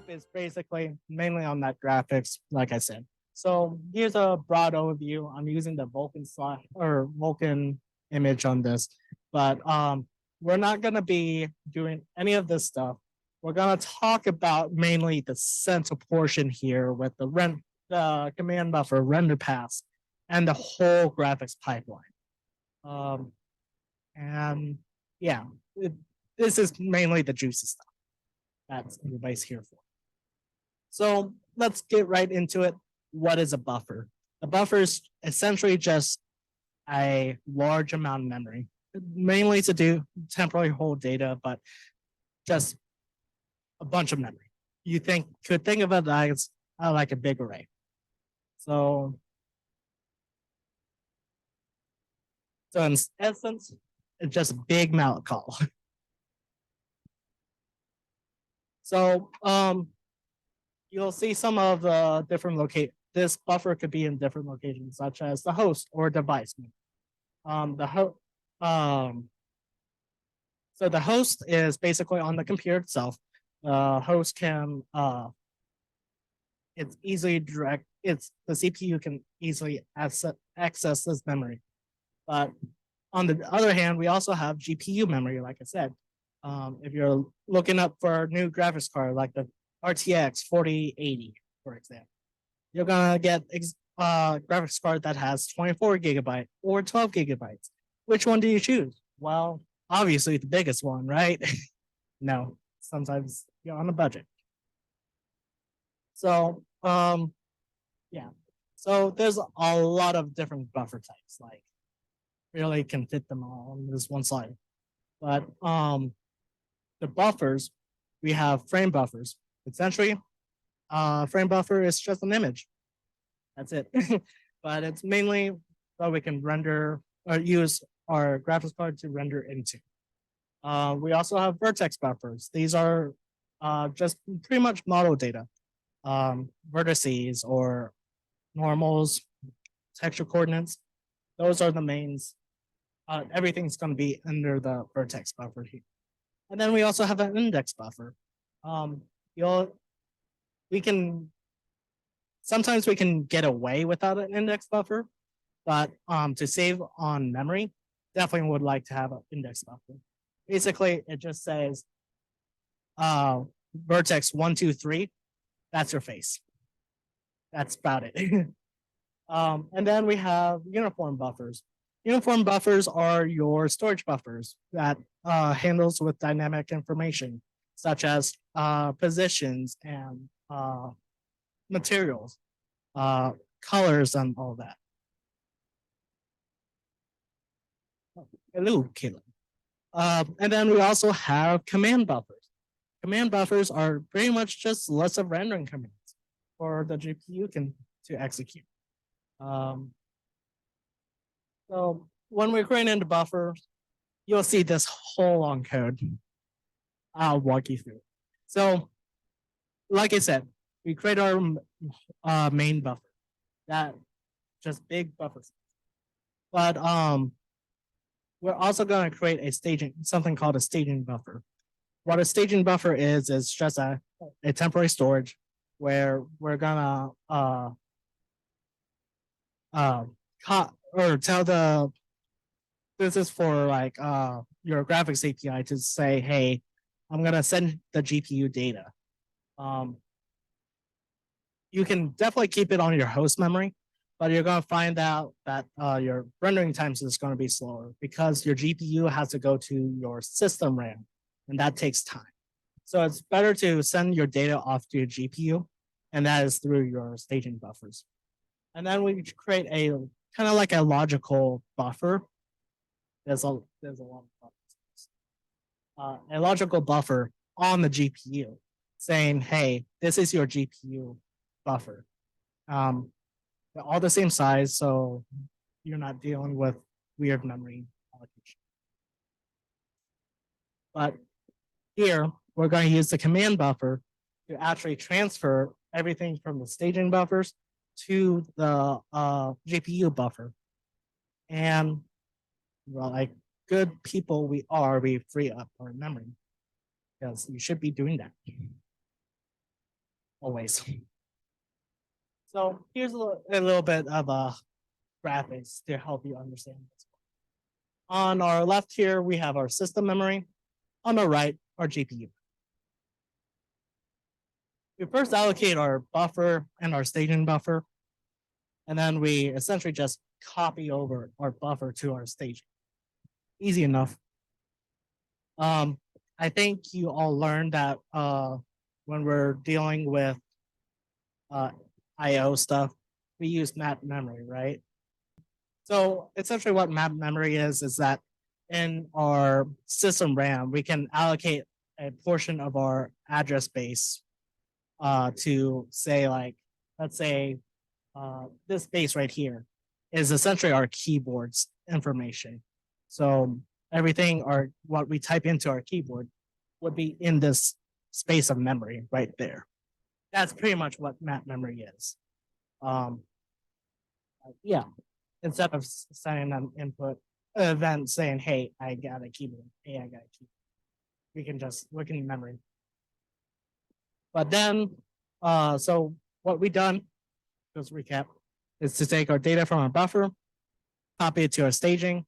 is basically mainly on that graphics, like I said. So here's a broad overview. I'm using the Vulkan slide or Vulkan image on this, but we're not going to be doing any of this stuff. We're going to talk about mainly the central portion here with the command buffer, render paths, and the whole graphics pipeline. And yeah, this is mainly the juicy stuff. That's everybody's here for. So let's get right into it. What is a buffer? A buffer is essentially just a large amount of memory, mainly to do temporarily hold data, but just a bunch of memory. You could think of it as like a big array. So in essence, it's just a big mallet call. So you'll see some of the different locations. This buffer could be in different locations, such as the host or device. So the host is basically on the computer itself. Host can it's easily direct. It's the CPU can easily access this memory. But on the other hand, we also have GPU memory, like I said. If you're looking up for a new graphics card, like the RTX 4080, for example, you're gonna get graphics card that has 24 gigabyte or 12 gigabytes. Which one do you choose? Well, obviously the biggest one, right? No, sometimes you're on a budget. So yeah. So there's a lot of different buffer types, like really can fit them all on this one slide. But the buffers, we have frame buffers. Essentially, frame buffer is just an image. That's it. But it's mainly so we can render or use our graphics card to render into. We also have vertex buffers. These are just pretty much model data, vertices or normals, texture coordinates. Those are the mains. Everything's going to be under the vertex buffer here. And then we also have an index buffer. Sometimes we can get away without an index buffer, but to save on memory, definitely would like to have an index buffer. Basically, it just says vertex 1, 2, 3. That's your face. That's about it. And then we have uniform buffers. Uniform buffers are your storage buffers that handles with dynamic information, such as positions and materials, colors, and all that. Hello, Caleb. And then we also have command buffers. Command buffers are pretty much just lists of rendering commands for the GPU to execute. So when we're creating the buffer, you'll see this whole long code. I'll walk you through. So, like I said, we create our main buffer, that just big buffers. But we're also going to create something called a staging buffer. What a staging buffer is just a temporary storage where we're gonna this is for like your graphics API to say, hey, I'm gonna send the GPU data. You can definitely keep it on your host memory, but you're gonna find out that your rendering times is gonna be slower because your GPU has to go to your system RAM, and that takes time. So it's better to send your data off to your GPU, and that is through your staging buffers. And then we create a kind of like a logical buffer. There's a lot of buffers. A logical buffer on the GPU saying, hey, this is your GPU buffer. They're all the same size, so you're not dealing with weird memory allocation. But here, we're going to use the command buffer to actually transfer everything from the staging buffers to the GPU buffer. And well, like good people we free up our memory because you should be doing that. always. So here's a little bit of graphics to help you understand this. On our left here, we have our system memory. On the right, our GPU. We first allocate our buffer and our staging buffer, and then we essentially just copy over our buffer to our staging. Easy enough. I think you all learned that when we're dealing with IO stuff, we use map memory, right? So essentially what map memory is that in our system RAM, we can allocate a portion of our address space to say like, let's say this space right here is essentially our keyboard's information. So everything or what we type into our keyboard would be in this space of memory right there. That's pretty much what map memory is. Yeah, instead of sending an input event saying, hey, I got a keyboard, hey, I got a keyboard. We can just look in memory. But then, so what we done, just recap, is to take our data from our buffer, copy it to our staging,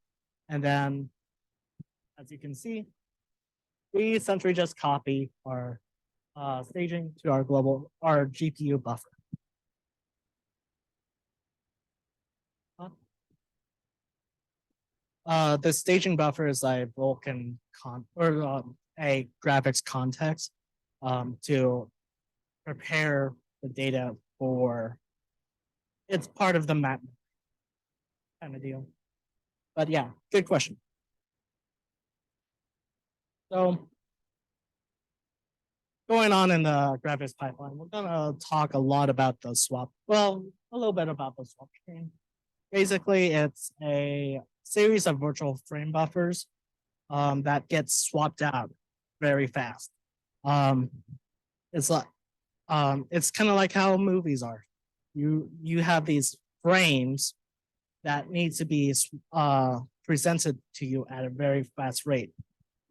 and then, as you can see, we essentially just copy our staging to our GPU buffer. The staging buffer is a broken a graphics context to prepare the data for. It's part of the map kind of deal. But yeah, good question. So going on in the graphics pipeline, we're gonna talk a lot about the swap. Well, a little bit about the swap train. Basically, it's a series of virtual frame buffers that gets swapped out very fast. It's like it's kind of like how movies are. You have these frames that need to be presented to you at a very fast rate.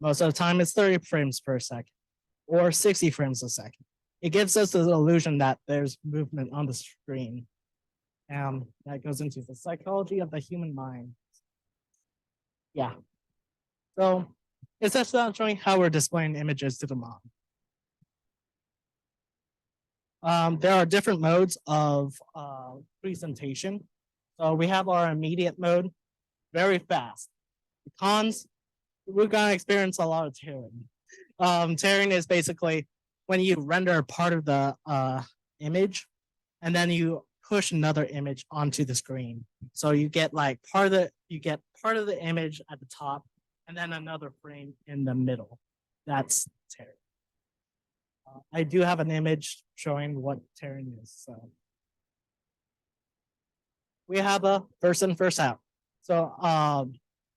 Most of the time, it's 30 frames per second or 60 frames a second. It gives us the illusion that there's movement on the screen. That goes into the psychology of the human mind. Yeah. So it's just showing how we're displaying images to the mom. There are different modes of presentation. So we have our immediate mode, very fast. The cons, we're gonna experience a lot of tearing. Tearing is basically when you render part of the image and then you push another image onto the screen. So you get like part of the image at the top and then another frame in the middle. That's tearing. I do have an image showing what tearing is. So we have a first in, first out. So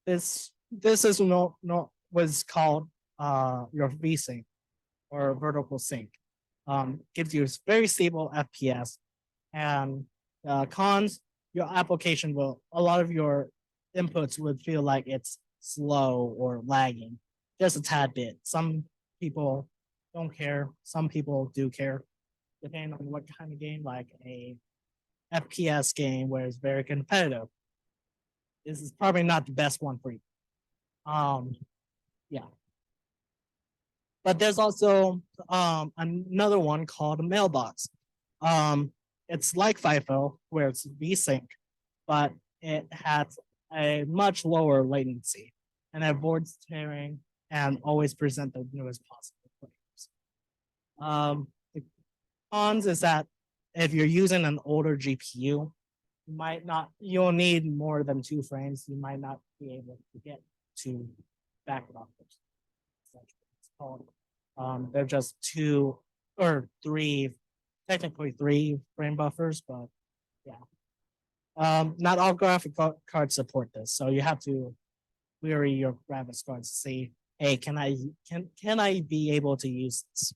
this is was called your VSync or vertical sync. Gives you very stable FPS. And cons, your application a lot of your inputs would feel like it's slow or lagging, just a tad bit. Some people don't care. Some people do care, depending on what kind of game, like a FPS game where it's very competitive. This is probably not the best one for you. Yeah. But there's also another one called a mailbox. It's like FIFO, where it's VSync, but it has a much lower latency and avoids tearing and always present the newest possible frames. The cons is that if you're using an older GPU, you'll need more than 2 frames. You might not be able to get to backup buffers. It's called. They're just 2 or 3, technically 3 frame buffers, but yeah. Not all graphic cards support this, so you have to query your graphics cards to see, hey, can I be able to use this?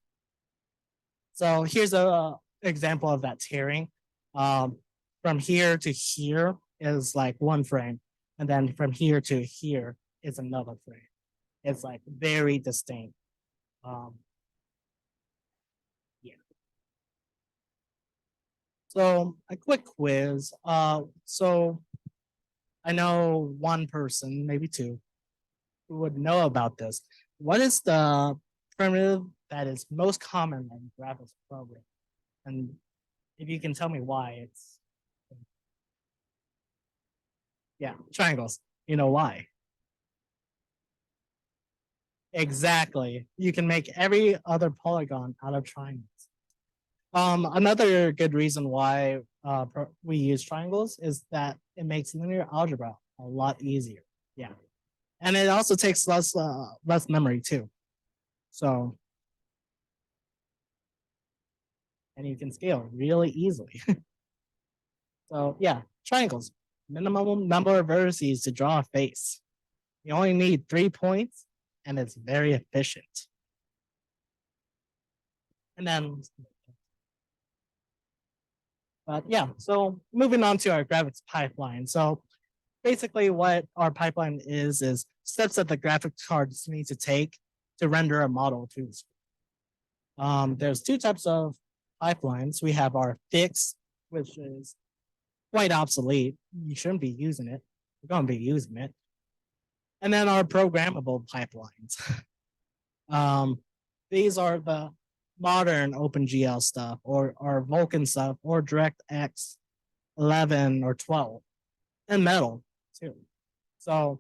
So here's a example of that tearing. From here to here is like 1 frame, and then from here to here is another frame. It's like very distinct. Yeah. So a quick quiz. So I know one person, maybe two, who would know about this. What is the primitive that is most common in graphics programming? And if you can tell me why, it's yeah, triangles. You know why? Exactly. You can make every other polygon out of triangles. Another good reason why we use triangles is that it makes linear algebra a lot easier. Yeah, and it also takes less memory too. So, and you can scale really easily. So yeah, triangles. Minimum number of vertices to draw a face. You only need 3 points, and it's very efficient. And then, but yeah, so moving on to our graphics pipeline. So basically what our pipeline is steps that the graphics cards need to take to render a model to the screen. There's two types of pipelines. We have our fixed, which is quite obsolete. You shouldn't be using it. We're going to be using it. And then our programmable pipelines. These are the modern OpenGL stuff or Vulkan stuff or DirectX 11 or 12 and Metal too. So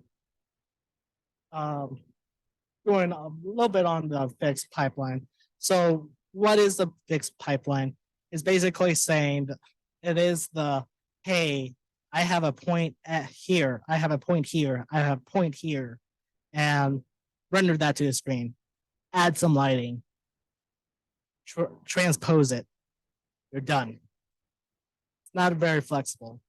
going a little bit on the fixed pipeline. So what is the fixed pipeline? Is basically saying that it is the, hey, I have a point at here, I have a point here, I have a point here, and render that to the screen. Add some lighting, transpose it, you're done. It's not very flexible.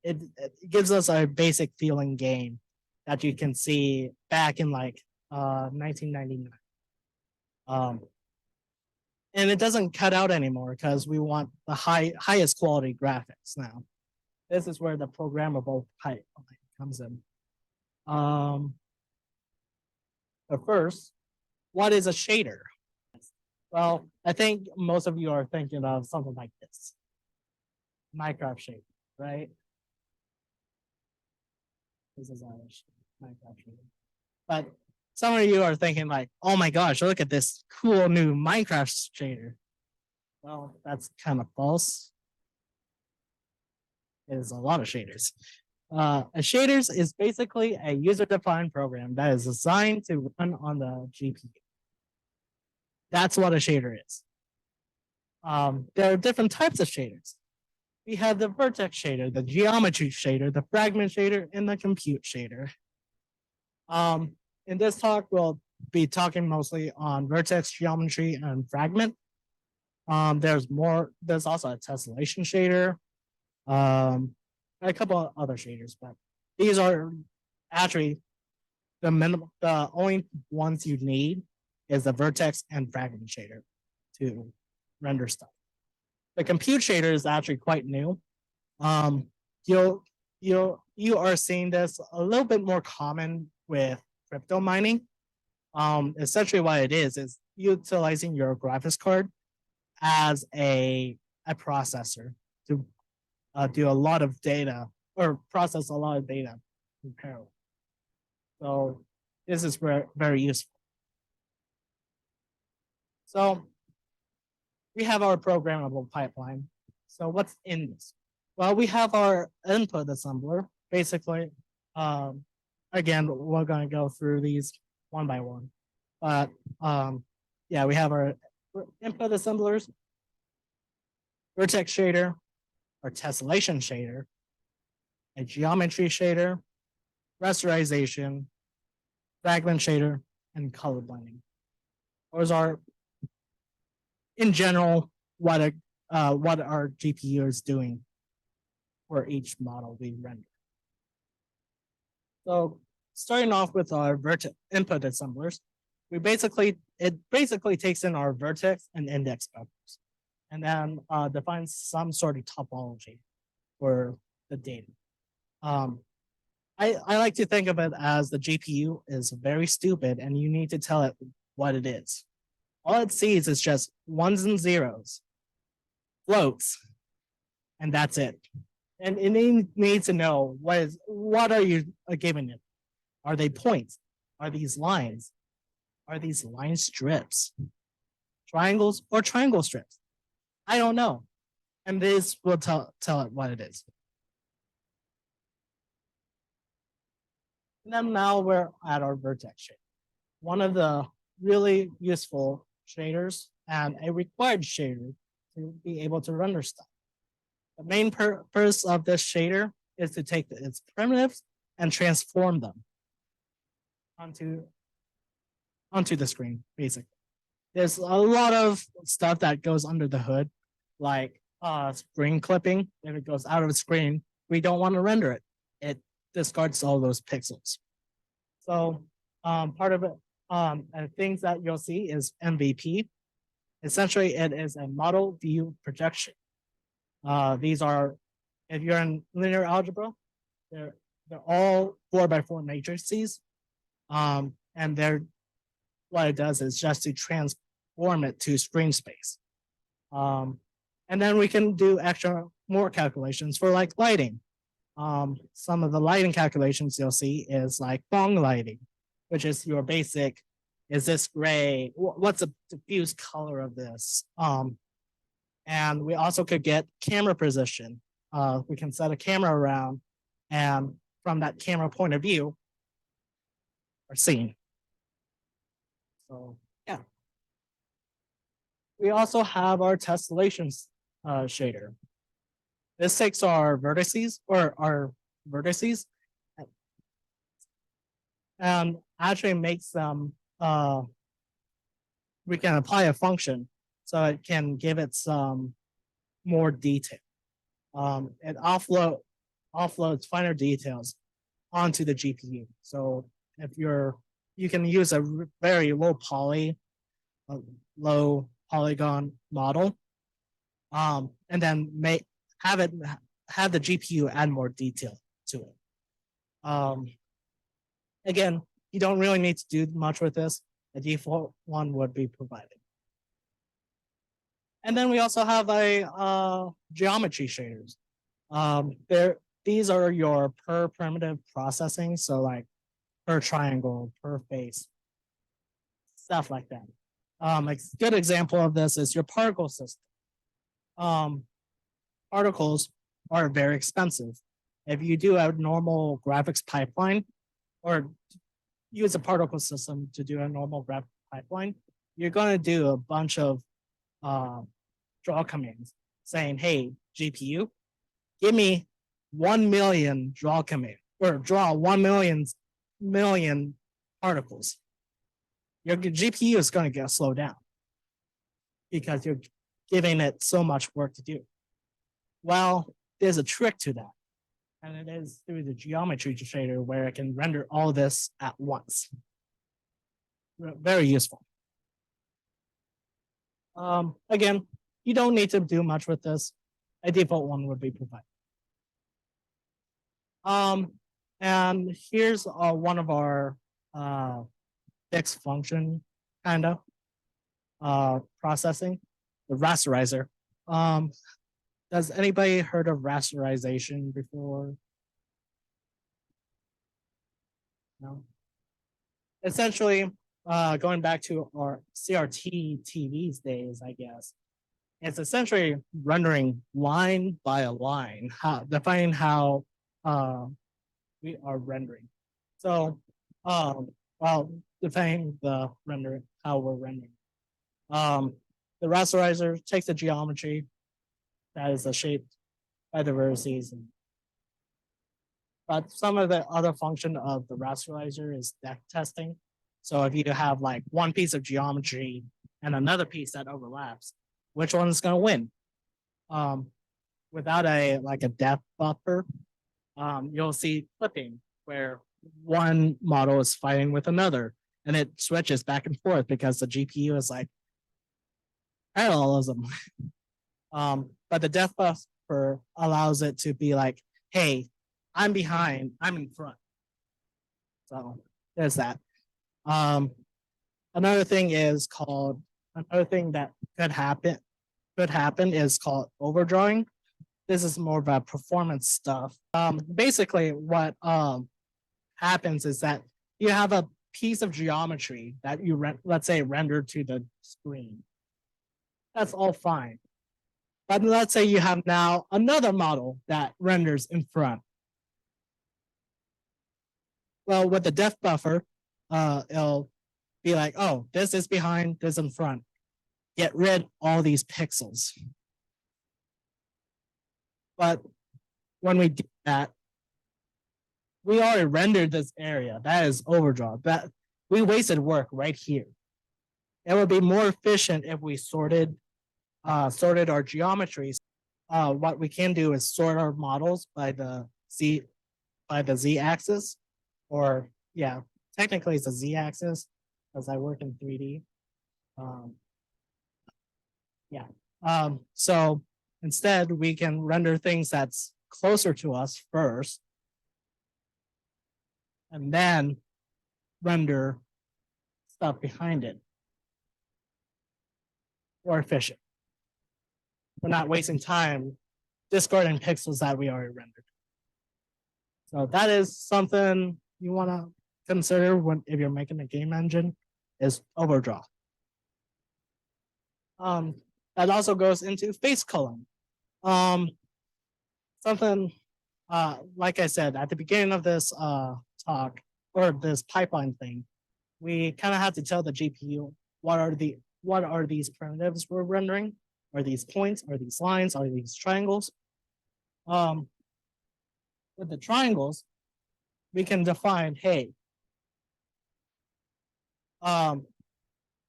It gives us a basic feeling game that you can see back in like 1999. And it doesn't cut out anymore because we want the highest quality graphics now. This is where the programmable pipeline comes in. But first, what is a shader? Well, I think most of you are thinking of something like this. Minecraft shader, right? This is our Minecraft shader. But some of you are thinking like, oh my gosh, look at this cool new Minecraft shader. Well, that's kind of false. There's a lot of shaders. A shaders is basically a user-defined program that is designed to run on the GPU. That's what a shader is. There are different types of shaders. We have the vertex shader, the geometry shader, the fragment shader, and the compute shader. In this talk, we'll be talking mostly on vertex, geometry, and fragment. There's also a tessellation shader, a couple of other shaders, but these are actually the only ones you need is the vertex and fragment shader to render stuff. The compute shader is actually quite new. You are seeing this a little bit more common with crypto mining. Essentially what it is utilizing your graphics card as a processor to do a lot of data or process a lot of data in parallel. So this is very useful. So we have our programmable pipeline. So what's in this? Well, we have our input assembler. Basically, again, we're going to go through these one by one. But yeah, we have our input assemblers, vertex shader, our tessellation shader, a geometry shader, rasterization, fragment shader, and color blending. Those are, in general, what our GPU is doing for each model we render. So starting off with our input assemblers, it basically takes in our vertex and index vectors, and then defines some sort of topology for the data. I like to think of it as the GPU is very stupid and you need to tell it what it is. All it sees is just ones and zeros, floats, and that's it. And it needs to know what are you giving it? Are they points? Are these lines? Are these line strips? Triangles or triangle strips? I don't know. And this will tell it what it is. And then now we're at our vertex shader. One of the really useful shaders and a required shader to be able to render stuff. The main purpose of this shader is to take its primitives and transform them onto the screen, basically. There's a lot of stuff that goes under the hood, like screen clipping. If it goes out of the screen, we don't want to render it. It discards all those pixels. So part of it, and things that you'll see is MVP. Essentially, it is a model view projection. These are, if you're in linear algebra, they're all 4x4 matrices. And what it does is just to transform it to screen space. And then we can do more calculations for like lighting. Some of the lighting calculations you'll see is like Phong lighting, which is your basic, is this gray? What's the diffuse color of this? And we also could get camera position. We can set a camera around, and from that camera point of view, are seen. So yeah. We also have our tessellation shader. This takes our vertices and actually makes them, we can apply a function so it can give it some more detail. It offloads finer details onto the GPU. So if you can use a very low polygon model, and then have the GPU add more detail to it. Again, you don't really need to do much with this. The default one would be provided. And then we also have a geometry shaders. These are your per primitive processing, so like per triangle, per face, stuff like that. A good example of this is your particle system. Particles are very expensive. If you do a normal graphics pipeline or use a particle system to do a normal graphics pipeline, you're going to do a bunch of draw commands saying, hey, GPU, give me 1 million draw command or draw 1 million particles. Your GPU is going to get slowed down because you're giving it so much work to do. Well, there's a trick to that, and it is through the geometry shader where it can render all this at once. Very useful. Again, you don't need to do much with this. A default one would be provided. And here's one of our fixed function kind of processing, the rasterizer. Does anybody heard of rasterization before? No. Essentially, going back to our CRT TVs days, I guess, it's essentially rendering line by a line, defining how we are rendering. So, defining the rendering, how we're rendering. The rasterizer takes the geometry that is shaped by the vertices. But some of the other function of the rasterizer is depth testing. So if you have like one piece of geometry and another piece that overlaps, which one is going to win? Without a depth buffer, you'll see clipping where one model is fighting with another, and it switches back and forth because the GPU is like parallelism. But the depth buffer allows it to be like, hey, I'm behind, I'm in front. So there's that. Another thing that could happen is called overdrawing. this is more of a performance stuff. Basically what happens is that you have a piece of geometry that you let's say render to the screen. That's all fine. But let's say you have now another model that renders in front. Well, with the depth buffer, it'll be like, oh, this is behind, this in front. Get rid all these pixels. But when we do that, we already rendered this area. That is overdraw. That we wasted work right here. It would be more efficient if we sorted our geometries. What we can do is sort our models by the z axis, or yeah, technically it's a z axis because I work in 3D. So instead we can render things that's closer to us first, and then render stuff behind it. More efficient. We're not wasting time discarding pixels that we already rendered. So that is something you want to consider if you're making a game engine, is overdraw. That also goes into face coloring. Something like I said at the beginning of this talk, or this pipeline thing, we kind of have to tell the GPU what are these primitives we're rendering? Are these points? Are these lines? Are these triangles? With the triangles, we can define, hey,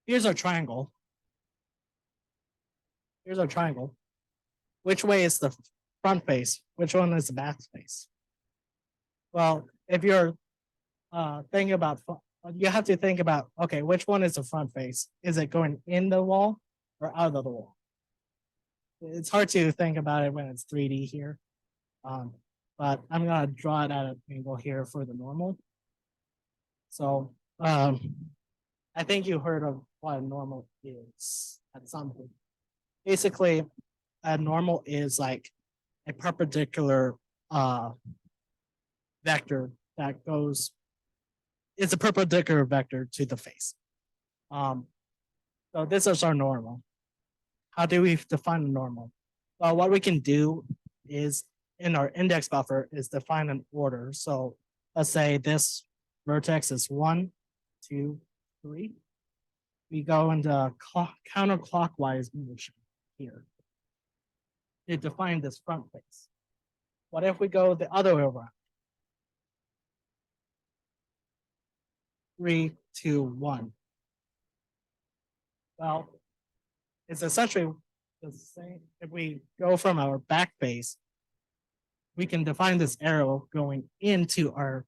here's our triangle. Here's our triangle. Which way is the front face? Which one is the back face? Well, if you're thinking about, you have to think about, okay, which one is the front face? Is it going in the wall or out of the wall? It's hard to think about it when it's 3D here. But I'm gonna draw it at an angle here for the normal. So I think you heard of what a normal is at some point. Basically, a normal is like a perpendicular vector that goes, it's a perpendicular vector to the face. So this is our normal. How do we define a normal? Well, what we can do is in our index buffer is define an order. So let's say this vertex is 1, 2, 3. We go into counterclockwise motion here to define this front face. What if we go the other way around? 3, 2, 1. Well, it's essentially the same. If we go from our back face, we can define this arrow going into our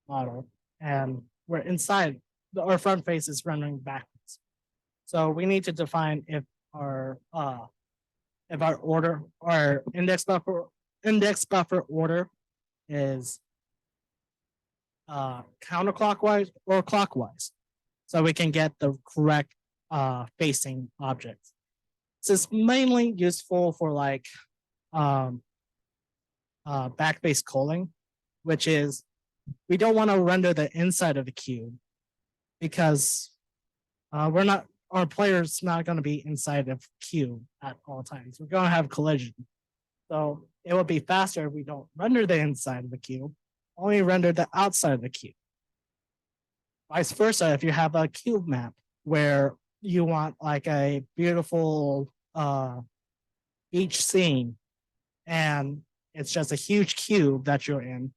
model, and we're inside. Our front face is rendering backwards. So we need to define if our order, our index buffer order is counterclockwise or clockwise, so we can get the correct facing objects. This is mainly useful for like back-face culling, which is we don't want to render the inside of the cube because our player's not going to be inside of cube at all times. We're going to have collision. So it would be faster if we don't render the inside of the cube, only render the outside of the cube. Vice versa, if you have a cube map where you want like a beautiful beach scene and it's just a huge cube that you're in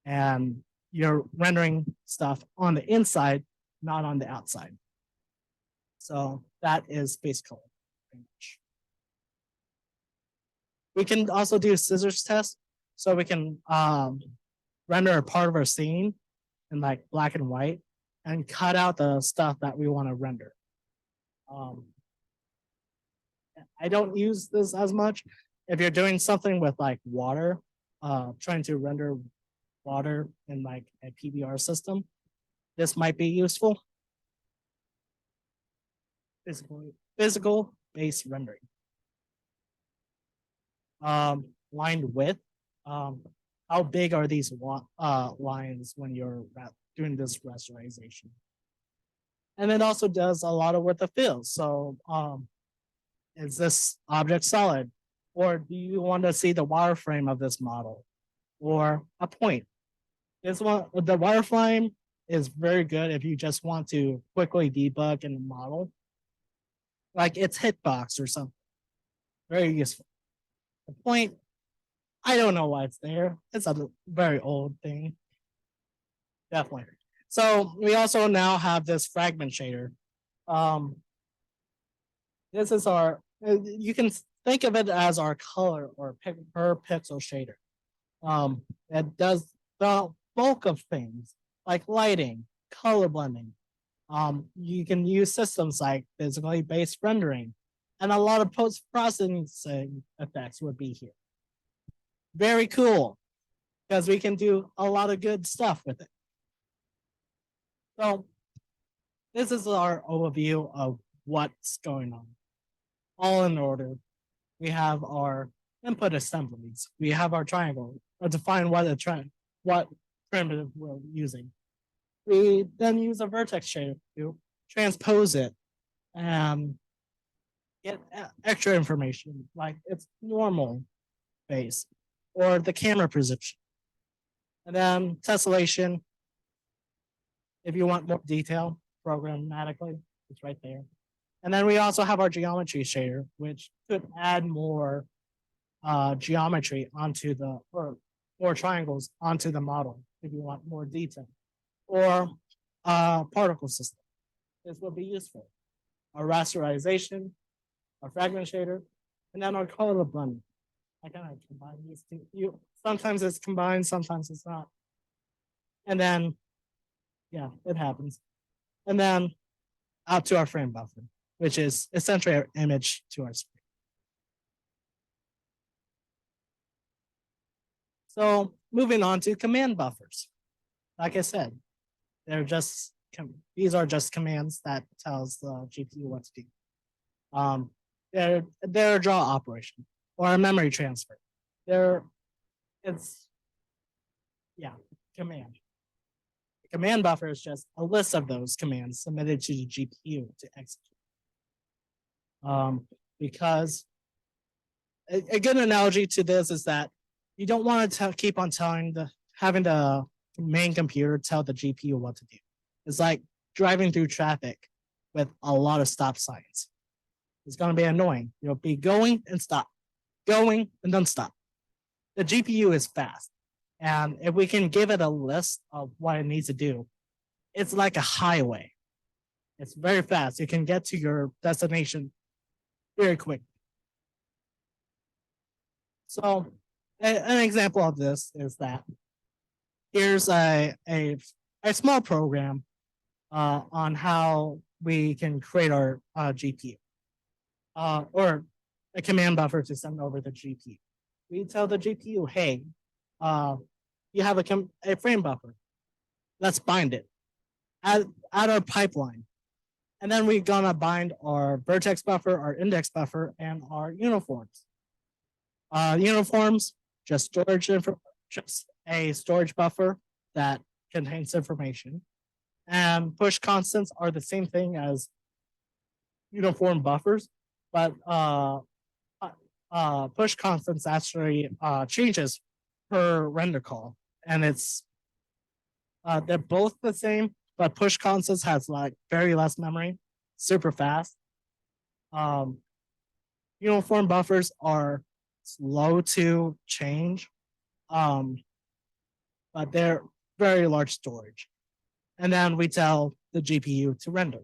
and you're rendering stuff on the inside, not on the outside. So that is face color. We can also do scissors test. So we can render a part of our scene in like black and white and cut out the stuff that we want to render. I don't use this as much. If you're doing something with like water, trying to render water in like a PBR system, this might be useful. physical based rendering. Line width. Um, how big are these lines when you're doing this rasterization? And it also does a lot of with the fill. So is this object solid? Or do you want to see the wireframe of this model? Or a point? This one, the wireframe is very good if you just want to quickly debug in a model. Like it's hitbox or something. Very useful. The point, I don't know why it's there. It's a very old thing. Definitely. So we also now have this fragment shader. This is our, you can think of it as our color or per pixel shader. It does the bulk of things like lighting, color blending. You can use systems like physically based rendering, and a lot of post-processing effects would be here. Very cool, because we can do a lot of good stuff with it. So this is our overview of what's going on. All in order. We have our input assemblies. We have our triangle, or define what primitive we're using. We then use a vertex shader to transpose it and get extra information, like its normal base or the camera position. And then tessellation, if you want more detail programmatically, it's right there. And then we also have our geometry shader, which could add more geometry onto the, or more triangles onto the model if you want more detail. Or particle system. This will be useful. Our rasterization, our fragment shader, and then our color blending. I kind of combine these two. Sometimes it's combined, sometimes it's not. And then, yeah, it happens. And then out to our frame buffer, which is essentially our image to our screen. So moving on to command buffers. Like I said, these are just commands that tells the GPU what to do. They're a draw operation or a memory transfer. It's command. The command buffer is just a list of those commands submitted to the GPU to execute. Because a good analogy to this is that you don't want to keep on having the main computer tell the GPU what to do. It's like driving through traffic with a lot of stop signs. It's going to be annoying. You'll be going and stop, going and then stop. The GPU is fast. And if we can give it a list of what it needs to do, it's like a highway. It's very fast. You can get to your destination very quick. So an example of this is that here's a small program on how we can create our GPU or a command buffer to send over the GPU. We tell the GPU, hey, you have a frame buffer. Let's bind it. Add our pipeline. And then we're gonna bind our vertex buffer, our index buffer, and our uniforms. Uniforms, just a storage buffer that contains information. And push constants are the same thing as uniform buffers, but push constants actually changes per render call, and it's they're both the same, but push constants has like very less memory, super fast. Uniform buffers are slow to change, but they're very large storage. And then we tell the GPU to render.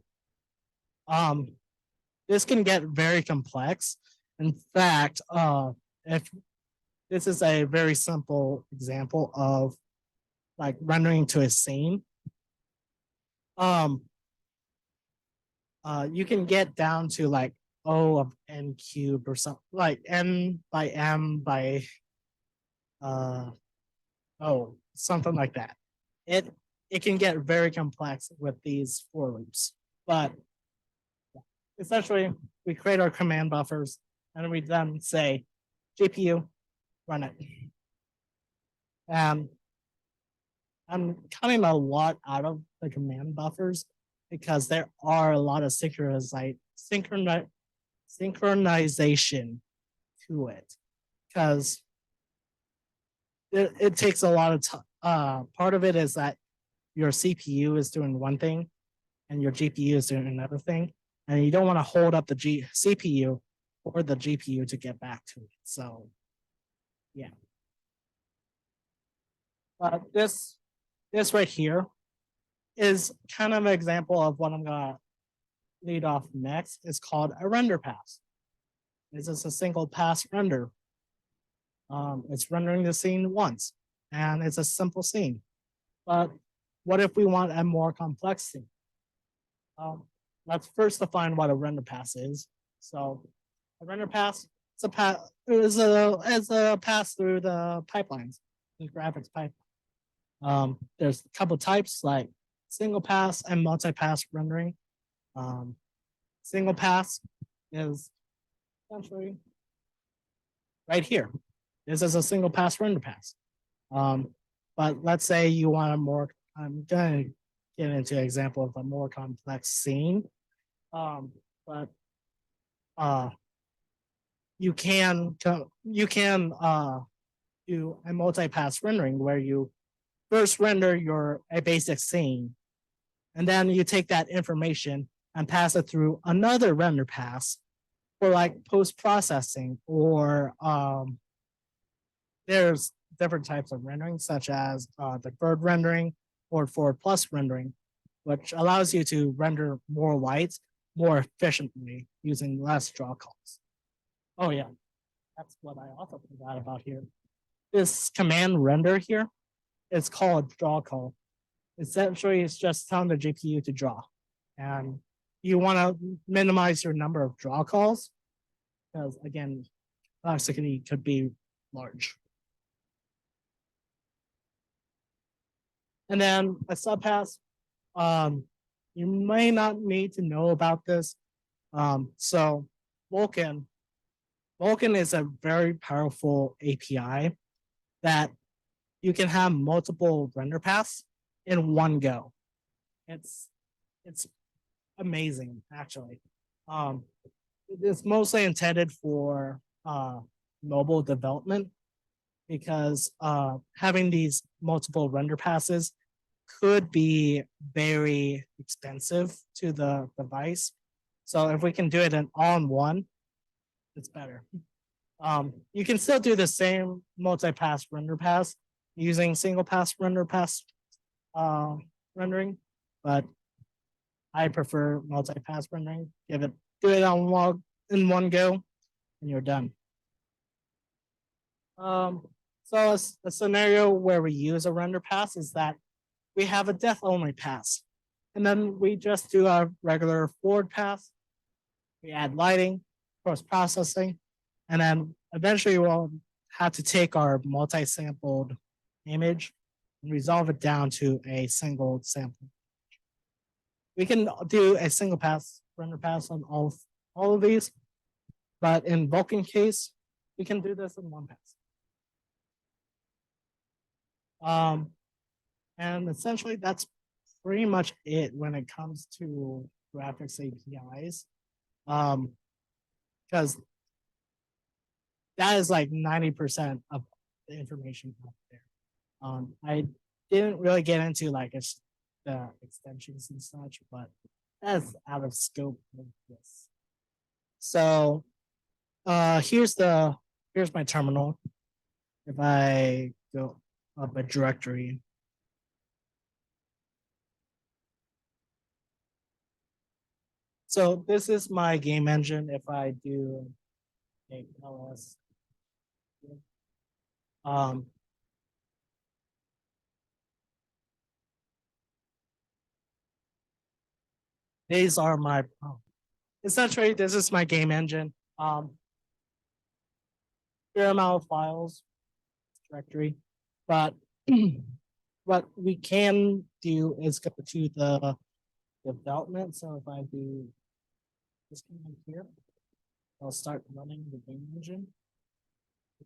This can get very complex. In fact, if this is a very simple example of like rendering to a scene. You can get down to like O of n cubed or something, like n by m by O, something like that. It can get very complex with these for loops, but essentially we create our command buffers and we then say GPU run it. And I'm cutting a lot out of the command buffers because there are a lot of synchronization to it, because it takes a lot of time. Part of it is that your CPU is doing one thing and your GPU is doing another thing, and you don't want to hold up the CPU or the GPU to get back to it. So, yeah. This right here is kind of an example of what I'm gonna lead off next. It's called a render pass. This is a single pass render. It's rendering the scene once, and it's a simple scene. But what if we want a more complex scene? Let's first define what a render pass is. So, a render pass is a pass through the pipelines, the graphics pipeline. There's a couple types like single pass and multi-pass rendering. Single pass is essentially right here. This is a single pass render pass. But let's say you want a more, I'm going to get into an example of a more complex scene. But you can do a multi-pass rendering where you first render a basic scene, and then you take that information and pass it through another render pass for like post-processing, or there's different types of rendering, such as deferred rendering or forward plus rendering, which allows you to render more light more efficiently using less draw calls. Oh yeah, that's what I also forgot about here. This command render here is called draw call. Essentially, it's just telling the GPU to draw. And you want to minimize your number of draw calls because, again, complexity could be large. And then a subpass, you may not need to know about this. So Vulkan is a very powerful API that you can have multiple render paths in one go. It's amazing, actually. It's mostly intended for mobile development, because having these multiple render passes could be very expensive to the device. So if we can do it in all in one, it's better. You can still do the same multi-pass render pass using single pass render pass rendering, but I prefer multi-pass rendering. Do it in one go, and you're done. So a scenario where we use a render pass is that we have a depth only pass, and then we just do a regular forward pass. We add lighting, post processing, and then eventually we'll have to take our multi-sampled image and resolve it down to a single sample. We can do a single pass render pass on all of these, but in Vulkan case, we can do this in one pass. And essentially that's pretty much it when it comes to graphics APIs. Because that is like 90% of the information out there. I didn't really get into like the extensions and such, but that's out of scope of this. So here's my terminal. If I go up a directory, so this is my game engine. If I do a ls, these are my essentially this is my game engine. Fair amount of files directory, but what we can do is go to the development. So if I do this command here. I'll start running the game engine.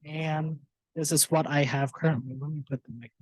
And this is what I have currently. Let me put the mic.